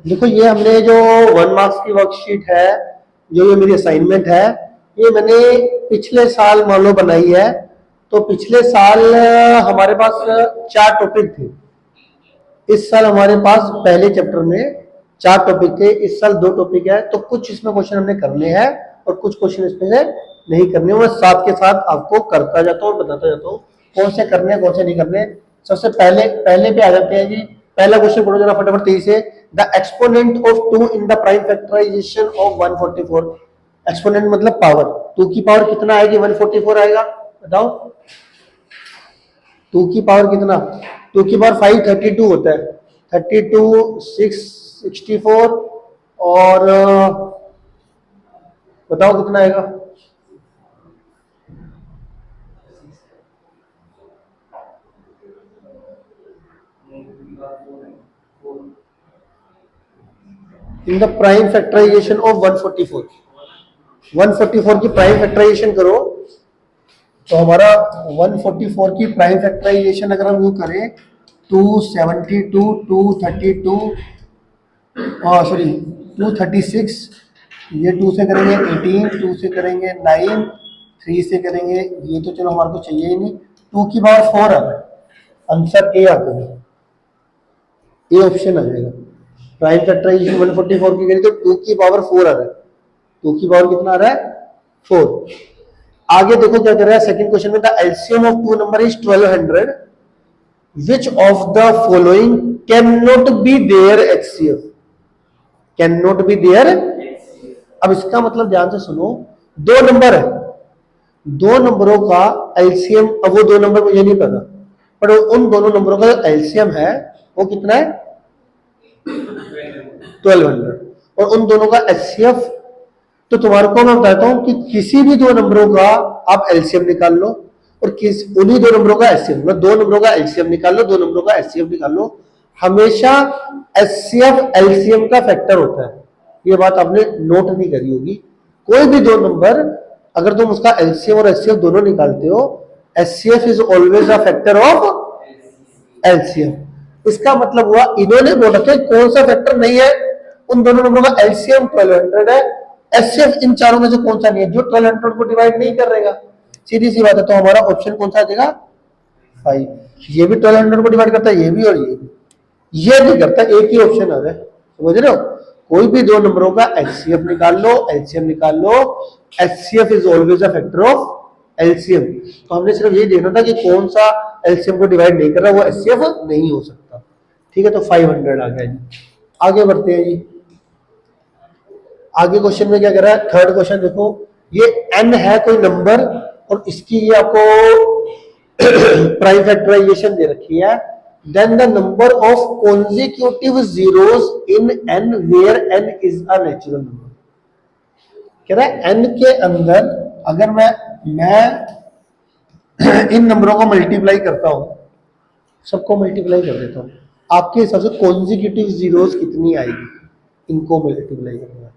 देखो ये हमने जो 1 मार्क्स की वर्कशीट है, जो ये मेरी असाइनमेंट है, ये मैंने पिछले साल मान लो बनाई है। तो पिछले साल हमारे पास 4 टॉपिक थे। इस साल हमारे पास पहले चैप्टर में 4 टॉपिक थे, इस साल 2 टॉपिक है। तो कुछ इसमें क्वेश्चन हमने करने हैं और कुछ क्वेश्चन इसमें से नहीं करने। मैं साथ के साथ आपको करता जाता हूँ और बताता जाता हूँ कौन से करने हैं कौन से नहीं करने। सबसे पहले पहले पे आ जाते हैं जी। पहला क्वेश्चन पढ़ो जरा फटाफट तेजी से। The exponent of 2 in the prime factorisation of 144। Exponent मतलब पावर। 2 की पावर कितना आएगी? 144 आएगा। बताओ 2 की पावर कितना? 2 की पावर 532 होता है। 32 664 और बताओ कितना आएगा? In the prime factorisation of 144। 144 की प्राइम फैक्टराइजेशन करो तो हमारा 144 की प्राइम फैक्टराइजेशन अगर हम वो करें 272 232 सॉरी 236, ये 2 से करेंगे 18, 2 से करेंगे 9, 3 से करेंगे, ये तो चलो हमारे को चाहिए ही नहीं। 2 की पावर 4 आ रहा है, आंसर ए आ जाएगा, ए ऑप्शन आ जाएगा। प्राइम फैक्टराइजेशन 144 की करें तो 2 की पावर 4 आ रहा है। 2 की पावर कितना आ रहा है? 4। आगे देखो क्या कर रहा है सेकंड क्वेश्चन में। The LCM of 2 number is 1200, which of the following can not be there HCF? Can not be there. अब इसका मतलब ध्यान से सुनो, 2 नंबर है, 2 नंबरों का एलसीएम, अब वो 2 नंबर मुझे नहीं पता, पर उन दोनों नंबरों का एलसीएम है वो कितना है? 1200। और उन दोनों का एचसीएफ, तो तुम्हारे को मैं बताता हूं कि किसी भी 2 नंबरों का आप एलसीएम निकाल लो और उन्हीं 2 नंबरों का एचसीएफ, मतलब 2 नंबरों का एलसीएम निकाल लो, 2 नंबरों का एचसीएफ निकाल लो। हमेशा एचसीएफ एलसीएम का फैक्टर होता है। ये बात आपने नोट नहीं करी होगी। कोई भी 2 नंबर अगर तुम उसका एलसीएम और एचसीएफ दोनों निकालते हो, HCF is always a factor of LCM. इसका मतलब हुआ इन्होंने बोला कि कौन सा फैक्टर नहीं है, उन दोनों नंबरों का एलसीएम 1200 है, एचसीएफ इन चारों में से कौन सा नहीं है जो 1200 को डिवाइड नहीं कर रहेगा। सीधी सी बात है। तो हमारा ऑप्शन कौन सा आ जाएगा? 5। ये भी 1200 को डिवाइड करता है, ये भी और ये भी। ये नहीं करता, एक ही ऑप्शन आ रहा है, समझ रहे हो? कोई भी 2 नंबरों का एचसीएफ निकाल लो, एलसीएम निकाल लो, HCF is always a factor of LCM. तो हमने सिर्फ ये देखना था कि कौन सा एलसीएम को डिवाइड नहीं कर रहा, वो एचसीएफ नहीं हो सकता। ठीक है, तो 500 आ गया जी। आगे बढ़ते हैं जी। आगे क्वेश्चन में क्या कर रहा है? थर्ड क्वेश्चन देखो, ये n है कोई नंबर और इसकी ये आपको प्राइम फैक्टराइजेशन दे रखी है। Then the number of consecutive zeros in n where n is a natural number. कह रहा है n के अंदर अगर मैं इन नंबरों को मल्टीप्लाई करता हूं, सबको मल्टीप्लाई कर देता हूं, आपके हिसाब से कॉन्जिक्यूटिव जीरोस कितनी आएगी? इनको मल्टीप्लाई करना है।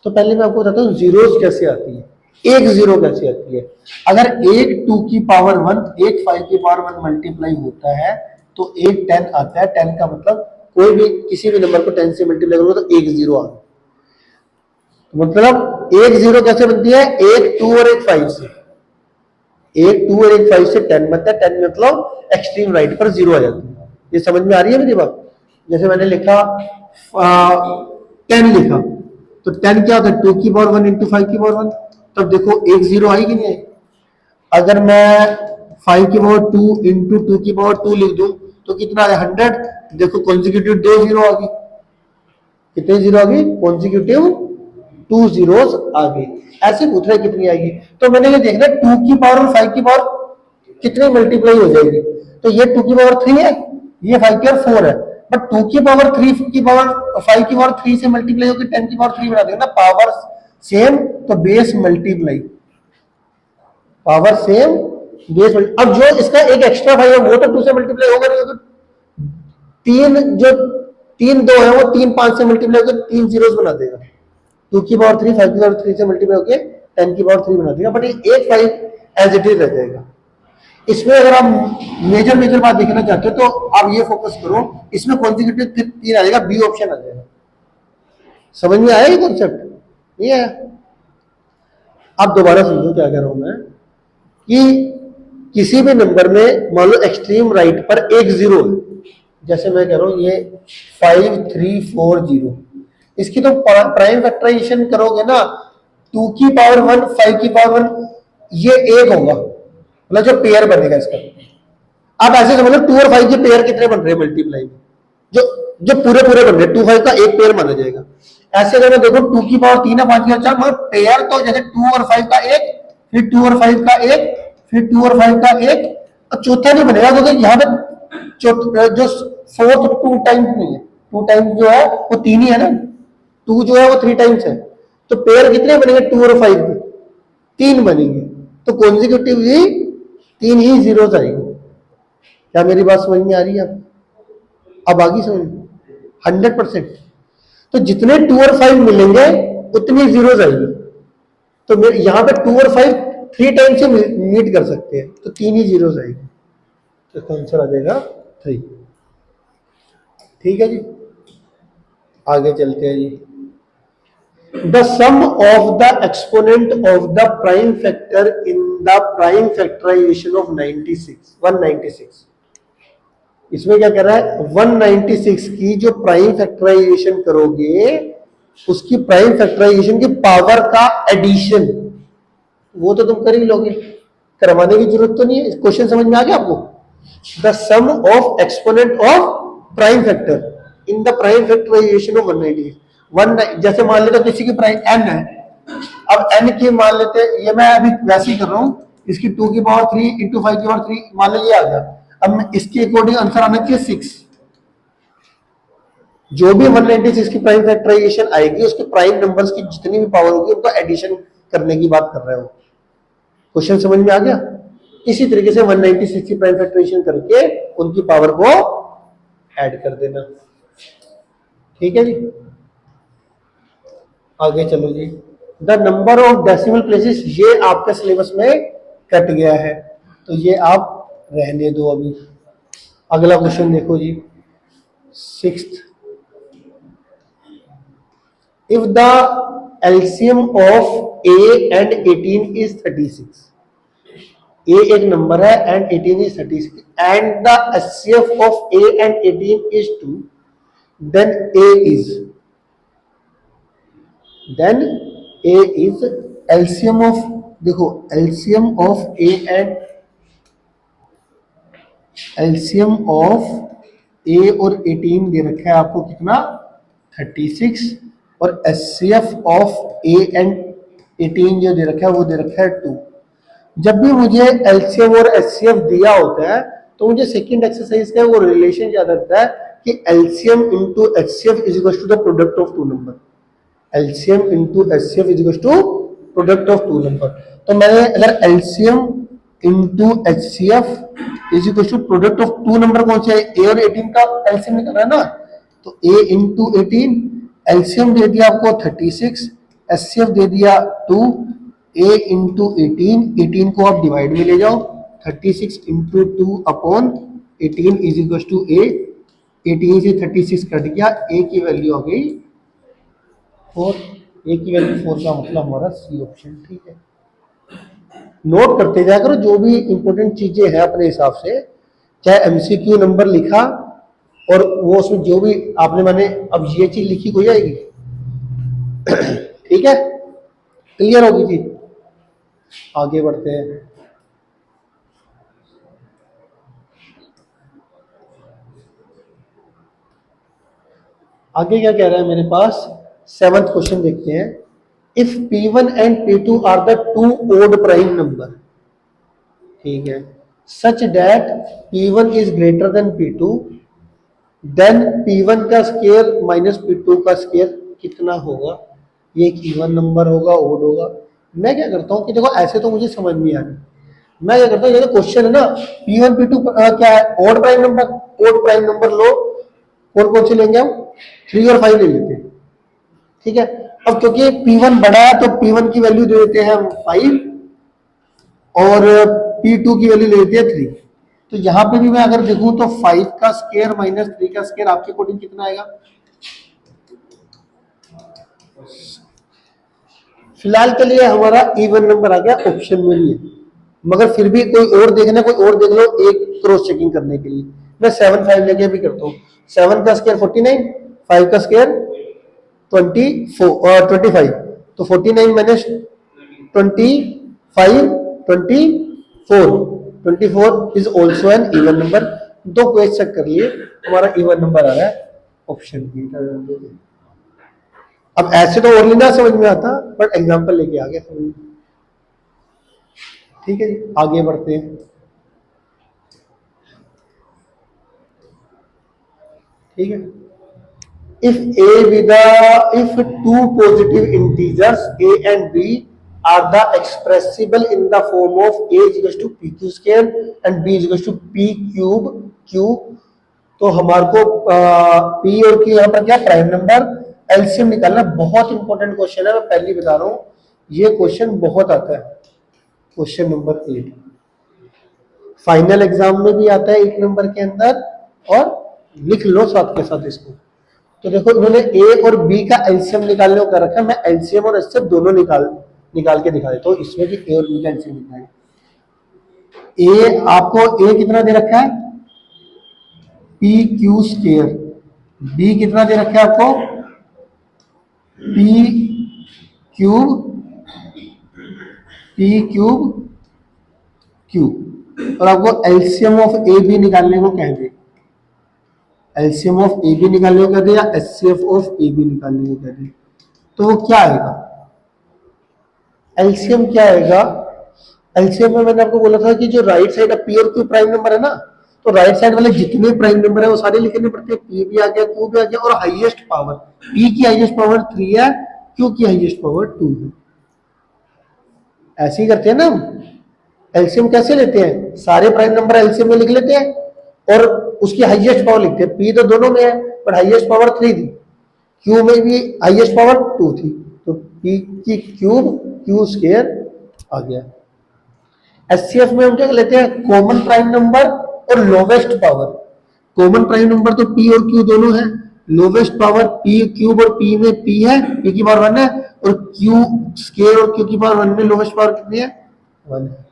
तो पहले मैं आपको बताता हूँ जीरोस कैसे आती है, एक जीरो कैसे आती है। अगर एक 2 की पावर 1, एक 5 की पावर 1 मल्टीप्लाई होता है तो एक 10 आता है। 10 का मतलब कोई भी किसी भी नंबर को 10 से मल्टीप्लाई करोगे तो एक जीरो आ गया। मतलब एक जीरो कैसे बनती है? एक 2 और एक 5 से। एक 2 और एक 5 से 10 बनता है। 10 मतलब एक्सट्रीम राइट पर जीरो आ जाती है। ये समझ में आ रही है मेरी बात? जैसे मैंने लिखा 10 लिखा तो 10 क्या होता है? 2 की पावर 1 इंटू 5 की पावर 1। तब देखो एक जीरो आई कि नहीं आई? अगर मैं 5 की पावर 2 इंटू 2 की पावर 2 लिख दूं तो कितना आया? 100। देखो कॉन्जिक्यूटिव 2 जीरो आ गई। कितने जीरो आ गई? कॉन्जिक्यूटिव 2 जीरोस आ गई। ऐसे पूछ रहा है कितनी आएगी, तो मैंने ये देखना 2 की पावर और 5 की पावर कितनी मल्टीप्लाई हो जाएगी। तो ये 2 की पावर 3 है, ये 5 की पावर 4 है। बट 2 की पावर 3 की पावर 5 की पावर 3 से मल्टीप्लाई होकर 10 की पावर 3 बना देगा ना। पावर सेम तो base multiply, power same base multiply. अब जो इसका एक एक्स्ट्रा 5 है वो तो 2 से मल्टीप्लाई होगा नहीं, तो 3 जो 3 2 है वो 3 5 से मल्टीप्लाई होकर 3 जीरोस बना देगा। 2 की पावर 3 5 की पावर 3 से मल्टीप्लाई होकर 10 की पावर 3 बना देगा। बट ये एक 5 एज इट इज रह जाएगा। इसमें अगर आप मेजर मेजर बात देखना चाहते हो तो आप ये फोकस करो, इसमें कॉन्जिक्यूटिव 3 आ जाएगा, बी ऑप्शन आ जाएगा। समझ में आया ये कॉन्सेप्ट? नहीं आया? आप दोबारा समझो क्या कह रहा हूं मैं, कि किसी भी नंबर में मान लो एक्सट्रीम राइट पर एक जीरो है, जैसे मैं कह रहा हूं ये 5340, इसकी तो प्राइम फैक्टराइजेशन करोगे ना, 2 की पावर 1, 5 की पावर 1, ये एक होगा, मतलब जो पेयर बनेगा इसका। आप ऐसे समझ लो 2 और 5 के पेयर कितने बन रहे हैं मल्टीप्लाई में, जो जो पूरे पूरे बन रहे हैं, 2 5 का एक पेयर माना जाएगा। ऐसे अगर मैं देखो 2 की पावर 3 है, 5 की 4, मगर पेयर तो जैसे 2 और 5 का एक, फिर 2 और 5 का एक, फिर 2 और 5 का एक, और चौथा नहीं बनेगा क्योंकि यहाँ पे जो फोर्थ 2 टाइम्स नहीं है, 2 टाइम्स जो है वो 3 ही है ना, 2 जो है वो 3 टाइम्स है, तो पेयर कितने बनेंगे 2 और 5 के? 3 बनेंगे, तो कॉन्जिक्यूटिवली 3 ही जीरोस आएंगे। क्या मेरी बात समझ में आ रही है? अब आगे समझ 100%। तो जितने 2 और 5 मिलेंगे उतनी जीरोस आएंगी, तो मेरे यहाँ पे 2 और 5 3 टाइम से मीट कर सकते हैं, तो 3 ही जीरोस आएंगे, तो इसका आंसर आ जाएगा 3। ठीक है जी, आगे चलते हैं जी। The sum of the exponent of the prime factor in the prime factorization of 196। इसमें क्या कह रहा है, 196 की जो प्राइम फैक्टराइजेशन करोगे उसकी प्राइम फैक्टराइजेशन की पावर का एडिशन, वो तो तुम कर ही लोगे, करवाने की जरूरत तो नहीं है। क्वेश्चन समझ में आ गया आपको? The sum of exponent of prime factor in the prime factorisation of 196। जैसे मान लेते किसी की प्राइम n है, अब n की मान लेते, ये मैं अभी वैसे ही कर रहा हूं, इसकी 2 की पावर 3 इंटू 5 की पावर 3 मान लीजिए आ गया। अब मैं इसके अकॉर्डिंग आंसर आना चाहिए 6। जो भी 196 की प्राइम फैक्टराइजेशन आएगी उसके प्राइम नंबर्स की जितनी भी पावर होगी उनका एडिशन करने की बात कर रहे हो। क्वेश्चन समझ में आ गया? इसी तरीके से 196 की प्राइम फैक्टराइजेशन करके उनकी पावर को ऐड कर देना। ठीक है जी, आगे चलो जी। The number of decimal places, ये आपके सिलेबस में कट गया है तो ये आप रहने दो अभी। अगला क्वेश्चन देखो जी, 6th। If the LCM of A and 18 is 36, A एक नंबर है and 18 is 36, and the HCF of A and 18 is 2, then A is LCM of, देखो LCM of A and LCM of A और 18 दे रखा है आपको कितना 36, और HCF of A and 18 जो दे रखा है वो दे रखा है 2। जब भी मुझे एलसीएम और एचसीएफ दिया होता है तो मुझे सेकंड एक्सरसाइज का वो रिलेशन याद रहता है कि LCM into HCF is equal to the product of 2 number. LCM into HCF is equal to product of 2 number. तो मैंने अगर LCM into HCF is equal to product of 2 number कौन से है, ए और 18 का एलसीएम निकल रहा है ना, तो ए इंटू 18, एलसीएम दे दिया आपको 36, एचसीएफ दे दिया 2, ए इंटू 18 को आप डिवाइड में ले जाओ, 36 into 2 upon 18 is equal to A, 18 से 36 कट गया, ए की वैल्यू हो गई 4, ए की वैल्यू 4 का मतलब हमारा सी ऑप्शन। ठीक है, नोट करते जाया करो जो भी इंपॉर्टेंट चीजें हैं अपने हिसाब से, चाहे एमसीक्यू नंबर लिखा और वो उसमें जो भी आपने मैंने अब ये चीज लिखी कोई आएगी। ठीक है, क्लियर होगी जी। आगे बढ़ते हैं। आगे क्या कह रहा है मेरे पास, 7th क्वेश्चन देखते हैं। If P1 and P2 are the 2 odd prime number, ठीक है, such that P1 is greater than P2, then P1 का स्केयर माइनस P2 का स्केयर कितना होगा। ये एक इवन नंबर होगा, ओड होगा। मैं क्या करता हूँ कि देखो ऐसे तो मुझे समझ नहीं आ रही, मैं क्या करता हूँ, ये क्वेश्चन है ना P1 P2 क्या है, odd prime number, odd prime number लो, कौन कौन से लेंगे हम, 3 और 5 ले लेते हैं। ठीक है, अब क्योंकि P1 बड़ा है तो P1 की वैल्यू दे देते हैं हम 5, और P2 की वैल्यू ले लेते हैं 3। तो यहाँ पे भी मैं अगर देखूं तो 5 का स्क्वायर माइनस 3 का स्क्वायर आपके अकॉर्डिंग कितना आएगा? फिलहाल के लिए हमारा इवन नंबर आ गया, ऑप्शन में भी है, मगर फिर भी कोई और देखना, कोई और देख लो एक क्रॉस चेकिंग करने के लिए। मैं 7 5 लेके भी करता हूँ। 7 का स्क्वायर 49, 5 का स्क्वायर 24 और 25, तो 49 minus 25 24, 24 is also an even number. दो क्वेश्चन चेक कर लिए, हमारा इवन नंबर आ रहा है ऑप्शन बी। अब ऐसे तो और नहीं ना समझ में आता, बट एग्जांपल लेके आ गया समझ में। ठीक है जी, आगे बढ़ते हैं। ठीक है, if two positive integers a and b are the expressible in the form of a is equals to pq square and b is equals to p cube q, तो हमारे को p और q यहाँ पर क्या प्राइम नंबर एलसीएम निकालना। बहुत important question है, मैं पहले बता रहा हूँ, ये क्वेश्चन बहुत आता है। क्वेश्चन नंबर 8 फाइनल एग्जाम में भी आता है 1 नंबर के अंदर, और लिख लो साथ के साथ इसको। तो देखो इन्होंने ए और बी का एलसीएम निकालने को कर रखा है, मैं एलसीएम और एचसीएफ दोनों निकाल के दिखा देता हूँ। इसमें भी ए और बी का एलसीएम निकालें। ए आपको ए कितना दे रखा है? P Q square. बी कितना दे रखा है आपको? P cube Q. और आपको एलसीएम ऑफ ए बी निकालने को कह दे, एलसीएम ऑफ ए बी निकालने को कह दे या एचसीएफ ऑफ ए बी निकालने को कह दे, तो वो क्या आएगा? एलसीएम क्या आएगा? एलसीएम में मैंने आपको बोला था कि जो राइट साइड है पी और क्यू प्राइम नंबर है ना, तो राइट साइड वाले जितने प्राइम नंबर है वो सारे लिखने पड़ते हैं। पी भी आ गया, क्यू भी आ गया, और हाईएस्ट पावर पी की हाईएस्ट पावर 3 है, क्यू की हाईएस्ट पावर 2 है। ऐसे ही करते हैं ना हम। एलसीएम कैसे लेते हैं? सारे प्राइम नंबर एलसीएम में लिख लेते हैं और उसकी हाईएस्ट पावर लिखते हैं। पी तो दोनों में है, पर हाईएस्ट पावर 3 थी, क्यू में भी हाईएस्ट पावर 2 थी, तो पी की क्यूब क्यू स्क्वायर आ गया। एचसीएफ में हम क्या लेते हैं? कॉमन प्राइम नंबर और lowest power. Common prime number तो पी और क्यू दोनों है, लोवेस्ट पावर पी क्यूब और पी में पी है, पी की पावर 1 है, और क्यू स्क्वायर और क्यू की पावर 1 में लोवेस्ट पावर कितनी है? 1 है।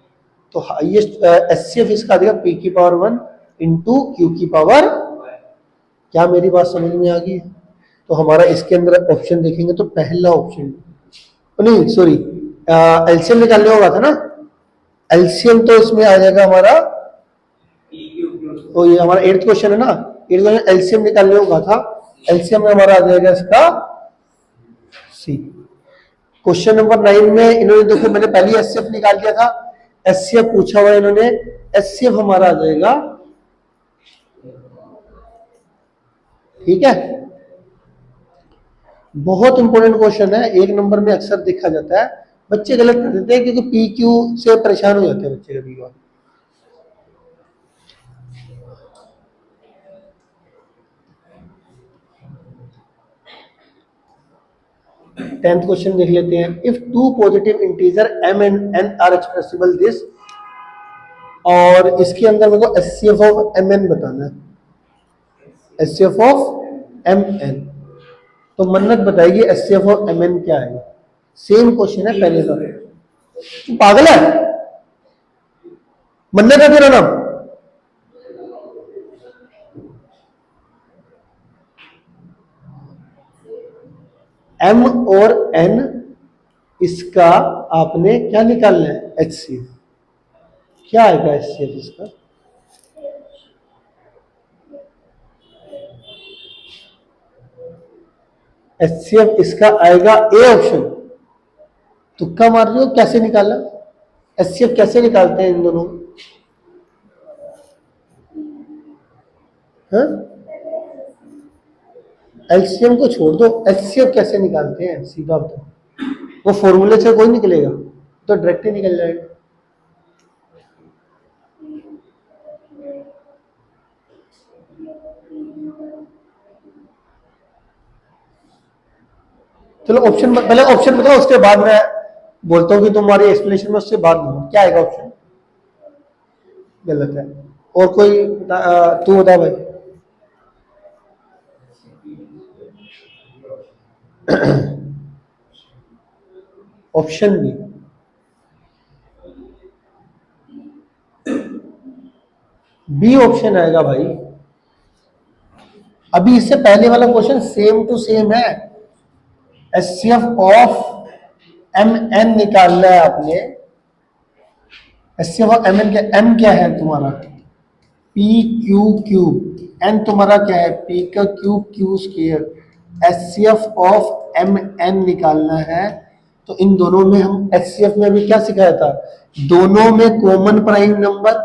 तो हाईएस्ट एचसीएफ इसका आ जाएगा पी की पावर 1 इंटू क्यू की पावर। क्या मेरी बात समझ में आ गई? तो हमारा इसके अंदर ऑप्शन देखेंगे तो पहला ऑप्शन, नहीं सॉरी, एलसीएम निकालने होगा था ना, एलसीएम तो इसमें आ जाएगा हमारा, तो ये हमारा 8th क्वेश्चन है ना, 8th क्वेश्चन एलसीएम निकालने होगा था, एलसीएम में हमारा आ जाएगा इसका सी। क्वेश्चन नंबर 9 में इन्होंने देखो मैंने पहले एचसीएफ निकाल दिया था, एचसीएफ पूछा हुआ इन्होंने, एचसीएफ हमारा आ जाएगा, ठीक है। बहुत इंपॉर्टेंट क्वेश्चन है, 1 नंबर में अक्सर देखा जाता है, बच्चे गलत कर देते हैं क्योंकि पी क्यू से परेशान हो जाते हैं बच्चे कभी कभार। टेंथ क्वेश्चन देख लेते हैं। If two positive integer m and n are expressible this, और इसके अंदर मेरे को एचसीएफ ऑफ mn बताना है, एचसीएफ ऑफ mn। तो मन्नत बताएगी एचसीएफ ऑफ mn क्या है। सेम क्वेश्चन है पहले का। तू पागल है? मन्नत है तेरा नाम? m और n, इसका आपने क्या निकालना है? एचसीएफ। क्या आएगा एचसीएफ इसका? एचसीएफ इसका आएगा ए ऑप्शन। तुक्का मार रहे हो? कैसे निकाला? एचसीएफ कैसे निकालते हैं इन दोनों? हाँ, एलसीएम को छोड़ दो, एचसीएफ कैसे निकालते हैं सीधा बताओ। वो फॉर्मूले से कोई निकलेगा, तो डायरेक्ट ही निकल जाएगा। चलो ऑप्शन, पहले ऑप्शन बताओ उसके बाद मैं बोलता हूँ कि तुम्हारी एक्सप्लेनेशन में उससे बात नहीं, क्या आएगा ऑप्शन? गलत है। और कोई तू बता भाई। Option B. बी ऑप्शन आएगा भाई। अभी इससे पहले वाला क्वेश्चन सेम टू सेम है। एचसीएफ ऑफ एम एन निकालना है आपने। एचसीएफ ऑफ एम एन क्या, एम क्या है तुम्हारा? P Q cube. एन तुम्हारा क्या है? पी का cube Q square. HCF of M N निकालना है। तो इन दोनों में हम एचसीएफ में अभी क्या सिखाया था? दोनों में कॉमन प्राइम नंबर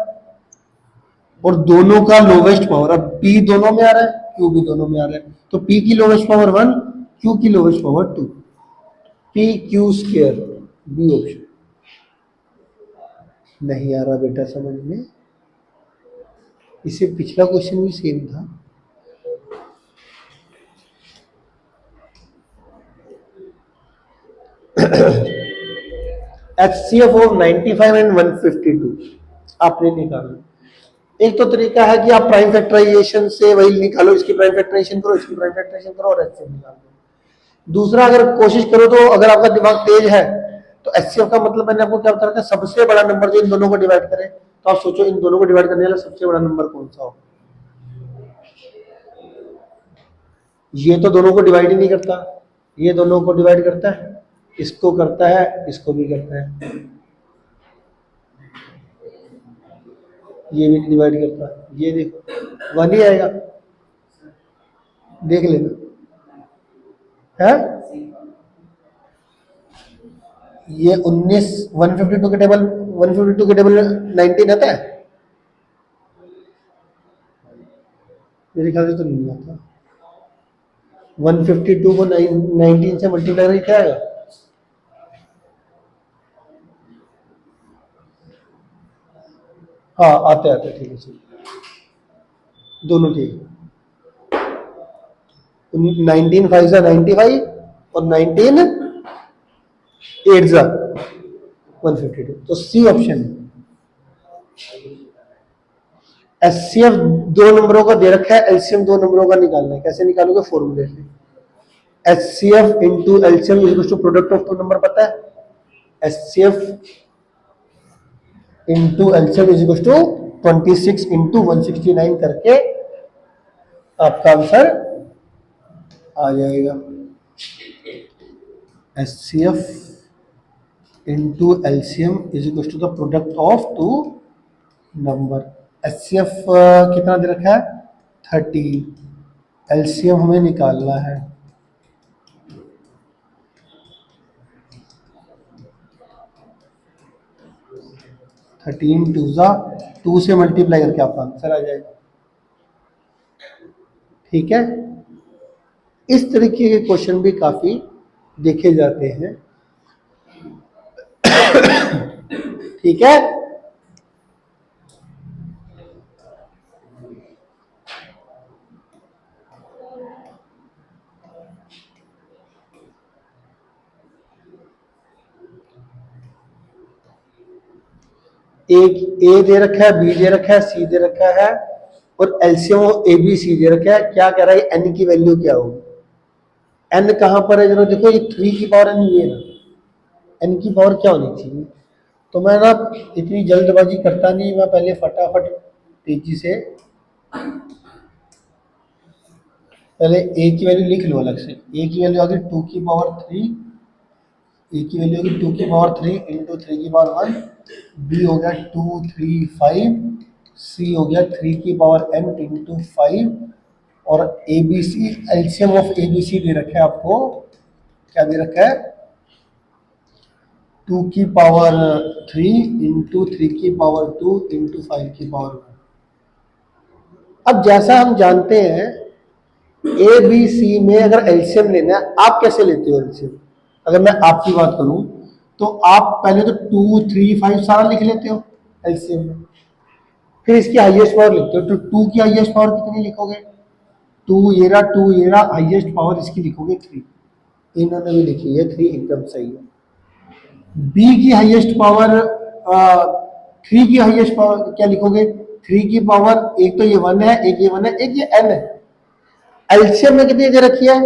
और दोनों का लोवेस्ट पावर। अब पी दोनों में आ रहा है, क्यू भी दोनों में आ रहा है, तो पी की लोवेस्ट पावर 1, क्यू की lowest power 2, P Q square. B option. नहीं आ रहा बेटा समझ में? इससे पिछला क्वेश्चन भी सेम था। HCF ऑफ 95 एंड 152 आपने निकालना। एक तो तरीका है कि आप प्राइम फैक्टराइजेशन से वही निकालो, इसकी प्राइम फैक्टराइजेशन करो, इसकी प्राइम फैक्टराइजेशन करो और HCF निकाल दो। दूसरा अगर कोशिश करो तो, अगर आपका दिमाग तेज है तो HCF का मतलब मैंने आपको क्या बताया था? सबसे बड़ा नंबर जो इन दोनों को डिवाइड करे। तो आप सोचो इन दोनों को डिवाइड करने वाला सबसे बड़ा नंबर कौन सा हो? ये तो दोनों को डिवाइड ही नहीं करता, ये दोनों को डिवाइड करता है, इसको करता है, इसको भी करता है, ये भी डिवाइड करता है। ये देखो 1 ही आएगा, देख लेना है। ये 19 152 के टेबल 152 के टेबल 19 आता है मेरे ख्याल से, तो नहीं आता। 152 को 19 से मल्टीप्लाई करके क्या आएगा? हाँ आते आते, ठीक है सही, दोनों ठीक। 19 5 जा 95 और 19 8 जा 152, तो सी ऑप्शन है। एचसीएफ दो नंबरों का दे रखा है, एलसीएम दो नंबरों का निकालना है। कैसे निकालोगे? फॉर्मूले से। HCF into LCM is to product of two number, पता है? HCF into LCM is to 26 into 169 करके आपका आंसर आ जाएगा। HCF into LCM is to the product of two number. HCF कितना दे रखा है? 30। एलसीएम हमें निकालना है 13 2 जा 2 से मल्टीप्लाई करके आपका आंसर आ जाएगा। ठीक है, इस तरीके के क्वेश्चन भी काफी देखे जाते हैं। ठीक है, एक ए दे रखा है, बी दे रखा है, सी दे रखा है और एलसीएम ए बी सी दे रखा है। क्या कह रहा है? एन की वैल्यू क्या होगी? एन कहां पर है जरा देखो, ये 3 की पावर एन, ये ना एन की पावर क्या होनी चाहिए? तो मैं ना इतनी जल्दबाजी करता नहीं, मैं पहले फटाफट तेजी से पहले ए की वैल्यू लिख लो अलग से। ए की वैल्यू आ गई 2 की पावर 3, ए की वैल्यू होगी 2 की पावर 3 इंटू 3 की पावर 1, बी हो गया 2 3 5, सी हो गया 3 की पावर n इंटू 5 और A B C, LCM of A B C दे रखा है आपको। क्या दे रखा है? 2 की पावर 3 इंटू 3 की पावर 2 इंटू 5 की पावर 1। अब जैसा हम जानते हैं ए बी सी में अगर एलसीएम लेना है, आप कैसे लेते हो एलसीएम? अगर मैं आपकी बात करूं तो आप पहले तो 2 3 5 सारा लिख लेते हो एलसीएम में, फिर इसकी हाईएस्ट पावर लिखते हो। तो 2 की हाईएस्ट पावर कितनी लिखोगे? 2 ये रहा, 2 ये रहा, हाईएस्ट पावर इसकी लिखोगे 3। इन्होंने भी लिखी है 3, एकदम सही है। बी की हाईएस्ट पावर, थ्री की हाईएस्ट पावर क्या लिखोगे? थ्री की पावर, एक तो ये वन है, एक ये वन है, एक ये एन है। एलसीएम में कितनी दे रखी है?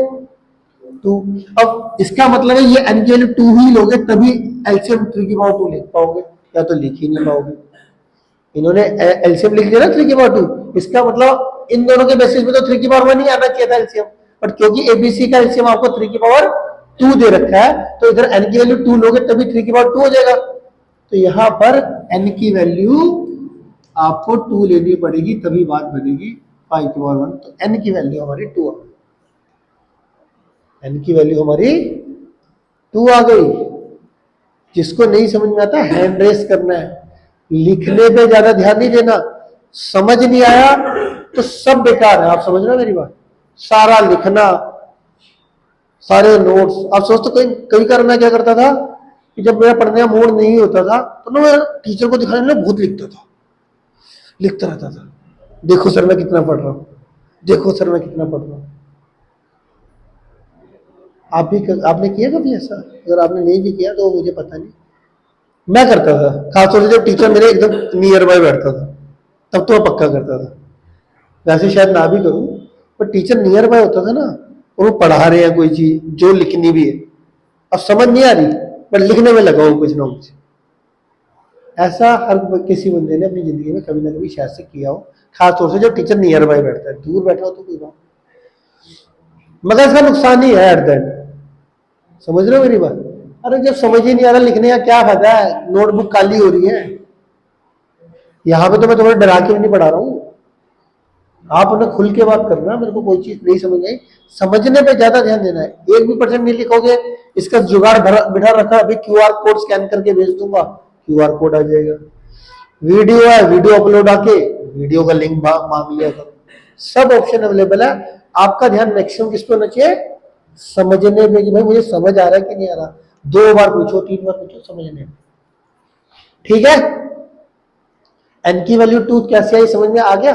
टू। अब इसका मतलब है ये एन की वैल्यू टू ही लोगे तभी एलसीएम थ्री की पावर टू लिख पाओगे, या तो लिख ही नहीं पाओगे। इन्होंने एलसीएम लिख दिया ना थ्री की पावर टू, इसका मतलब इन दोनों के बेसिस पे तो थ्री की पावर वन ही आना चाहिए था एलसीएम, बट क्योंकि एबीसी का एलसीएम आपको थ्री की पावर टू दे रखा है, तो इधर एन की वैल्यू टू लोगे तभी थ्री की पावर टू हो जाएगा। तो यहां पर एन की वैल्यू आपको टू लेनी पड़ेगी तभी बात बनेगी फाइव की पावर वन। तो एन की वैल्यू हमारी टू आ गई, एन की वैल्यू हमारी टू आ गई। जिसको नहीं समझ में आता हैंड रेस करना है, लिखने पे ज्यादा ध्यान नहीं देना। समझ नहीं आया तो सब बेकार है, आप समझ रहे हो मेरी बात? सारा लिखना, सारे नोट्स। आप सोचते कई कई बार मैं क्या करता था कि जब मेरा पढ़ने का मूड नहीं होता था तो ना मैं टीचर को दिखाने में बहुत लिखता था, लिखता रहता था, देखो सर मैं कितना पढ़ रहा हूँ, देखो सर मैं कितना पढ़ रहा हूँ। आप भी आपने किया कभी ऐसा? अगर आपने नहीं भी किया तो मुझे पता नहीं, मैं करता था। खासतौर से जब टीचर मेरे एकदम नियर बाय बैठता था तब तो मैं पक्का करता था। वैसे शायद ना भी करूं, पर टीचर नियर बाय होता था ना, और वो पढ़ा रहे हैं कोई चीज जो लिखनी भी है, अब समझ नहीं आ रही पर लिखने में लगा हो कुछ ना कुछ। ऐसा हर किसी बंदे ने अपनी जिंदगी में कभी ना कभी शायद से किया हो, खासतौर से जब टीचर नियर बाय बैठता है। दूर बैठा हो तो कोई बात, मगर इसका नुकसान ही है एट द एंड। समझ रहे हो मेरी बात? अरे जब समझ ही नहीं आ रहा लिखने का क्या फायदा है, नोटबुक काली हो रही है। यहाँ पे तो मैं तुम्हें डरा के भी नहीं पढ़ा रहा हूँ, आप उन्हें खुल के बात करना। मेरे को कोई चीज नहीं समझ आई, समझने पे ज्यादा ध्यान देना है। एक भी परसेंट नहीं लिखोगे, इसका जुगाड़ बिठा रखा, अभी क्यूआर कोड स्कैन करके भेज दूंगा, क्यूआर कोड आ जाएगा। वीडियो है, वीडियो अपलोड आके वीडियो का लिंक मांग लिया करो। सब ऑप्शन अवेलेबल है। आपका ध्यान मैक्सिमम किस पे होना चाहिए? समझने में, कि भाई मुझे समझ आ रहा है कि नहीं आ रहा। दो बार पूछो, तीन बार पूछो, समझने में। ठीक है? एन की वैल्यू टू कैसे आई, समझ में आ गया?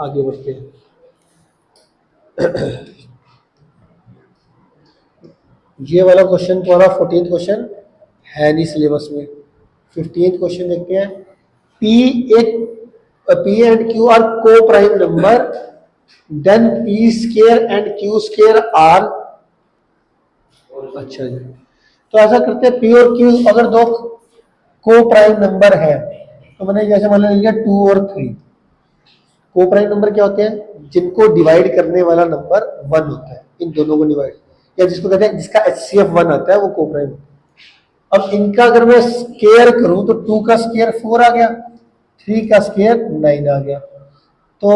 आगे बढ़ते हैं। ये वाला क्वेश्चन तुम्हारा 14th क्वेश्चन है नहीं सिलेबस में। 15th क्वेश्चन देखते हैं। P and Q are coprime number, then P square and Q square are. अच्छा जी, तो ऐसा करते हैं, पी और क्यू अगर दो को प्राइम नंबर है तो मैंने जैसे मान लिया 2 और 3। को प्राइम नंबर क्या होते हैं? जिनको डिवाइड करने वाला नंबर 1 होता है, इन दोनों को डिवाइड, या जिसको कहते हैं जिसका HCF 1 आता है वो को प्राइम। अब इनका अगर मैं स्केयर करूं तो 2 का स्केयर 4 आ गया, 3 का स्केयर 9 आ गया। तो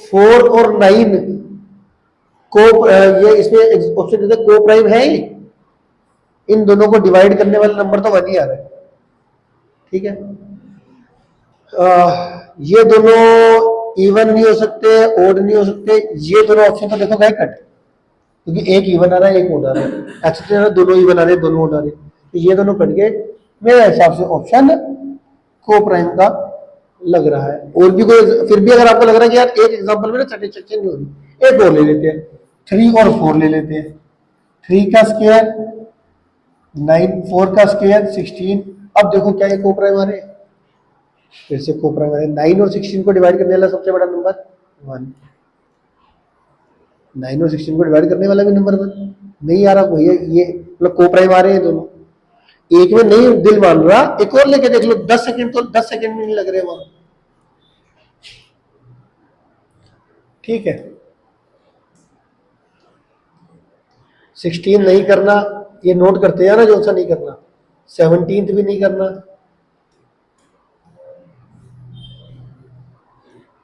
4 और 9 को ये इसमें ऑप्शन देते को प्राइम है ही, इन दोनों को डिवाइड करने वाला नंबर तो 1 ही आ रहा है। ठीक है, ये दोनों इवन नहीं हो सकते, ओड नहीं हो सकते। ये दोनों ऑप्शन तो देखो गए कट, क्योंकि एक इवन आ रहा है, एक ओड आ रहा है। एक्चुअली दोनों इवन आ रहे हैं, दोनों ओड आ रहे हैं, तो ये दोनों कट गए। मेरे हिसाब से ऑप्शन को प्राइम का लग रहा है। और भी कोई, फिर भी अगर आपको लग रहा है कि यार एक एग्जांपल में ना सैटिस्फैक्शन नहीं हो रही, एक और ले लेते हैं, 3 और 4 ले लेते हैं। 3 का स्क्वायर 9, 4 का स्क्वायर 16। अब देखो क्या ये को प्राइम आ रहे हैं, फिर से को प्राइम आ रहे हैं। 9 और 16 को डिवाइड करने वाला सबसे बड़ा नंबर 1, 9 और 16 को डिवाइड करने वाला भी नंबर 1 नहीं आ रहा कोई, ये मतलब को प्राइम आ रहे हैं दोनों। एक में नहीं दिल मान रहा, एक और लेके देख लो, 10 सेकंड तो 10 सेकंड में नहीं लग रहे वहां। ठीक है, 16 नहीं करना, ये नोट करते हैं ना जो सा नहीं करना। 17th भी नहीं करना,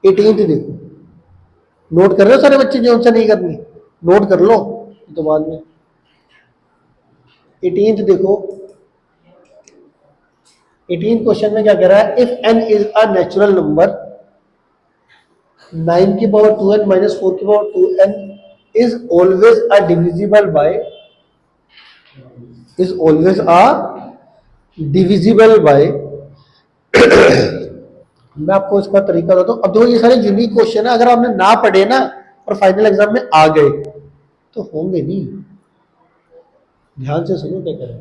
18th देखो, नोट कर रहे हो सारे बच्चे जो सा नहीं करनी, नोट कर लो तो बाद में। 18th देखो, 18th क्वेश्चन में क्या कह रहा है? If n is a natural number 9 की पावर 2n माइनस 4 की power 2n is always a divisible by, is always a divisible by मैं आपको इसका तरीका बताता हूं। अब देखो ये सारे यूनिक क्वेश्चन है, अगर आपने ना पढ़े ना और फाइनल एग्जाम में आ गए तो होंगे नहीं। ध्यान से सुनो क्या कह रहे हैं।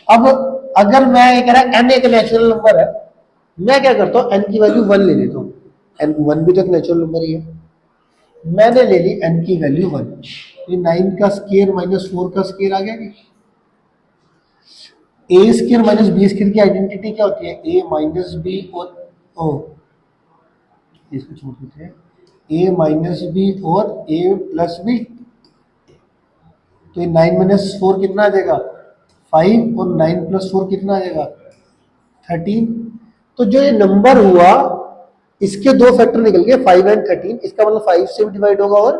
अब अगर मैं ये कह रहा एन एक नेचुरल नंबर है, मैं क्या करता हूँ एन की वैल्यू 1 ले लेता हूँ। एन 1 भी तो एक नेचुरल नंबर ही है। मैंने ले ली एन की वैल्यू 1, ये 9 का स्केयर माइनस 4 का स्केयर आ गया कि ए स्केयर माइनस बी स्केयर की आइडेंटिटी क्या होती है, ए माइनस बी और ओ, इसको छोड़ देते हैं, ए माइनस बी और ए प्लस बी। तो ये 9 माइनस 4 कितना आ जाएगा 5, और 9 प्लस 4 कितना आ जाएगा 13। तो जो ये नंबर हुआ इसके दो फैक्टर निकल गए 5 एंड 13, इसका मतलब 5 से भी डिवाइड होगा और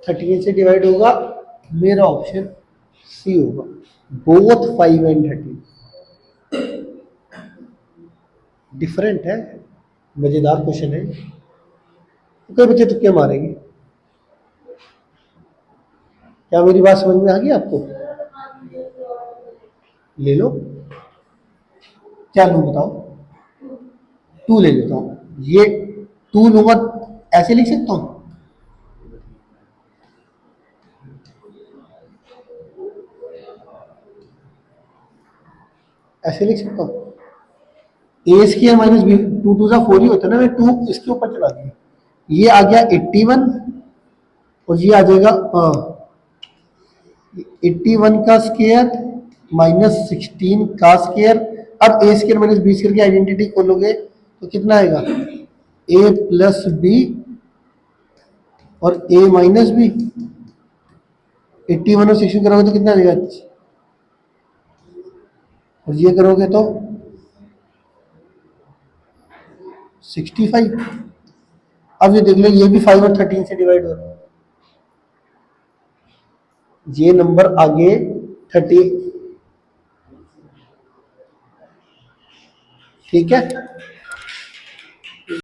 13 से डिवाइड होगा। मेरा ऑप्शन सी होगा, बोथ 5 एंड 13। डिफरेंट है, मजेदार क्वेश्चन है। तो कोई बच्चे तुक्के मारेंगे। क्या मेरी बात समझ में आ गई आपको? ले लो, क्या लूँ बताओ? 2 ले लेता हूँ। ये 2 लूंगा, ऐसे लिख सकता हूँ, ऐसे लिख सकता हूँ। ए स्क्वायर माइनस बी, 2 2 4 ही होता है ना, मैं 2 इसके ऊपर चला दिया, ये आ गया 81, और ये आ जाएगा 81 का स्क्वायर माइनस 16 का स्क्वायर। अब ए स्क्वायर माइनस बी स्क्वायर की आइडेंटिटी खोलोगे तो कितना आएगा, ए प्लस बी और ए माइनस बी। 81 और 16 करोगे तो कितना आ जाएगा, और ये करोगे तो 65। अब ये देख लो, ये भी 5 और 13 से डिवाइड हो रहा है, ये नंबर आगे 30। ठीक है,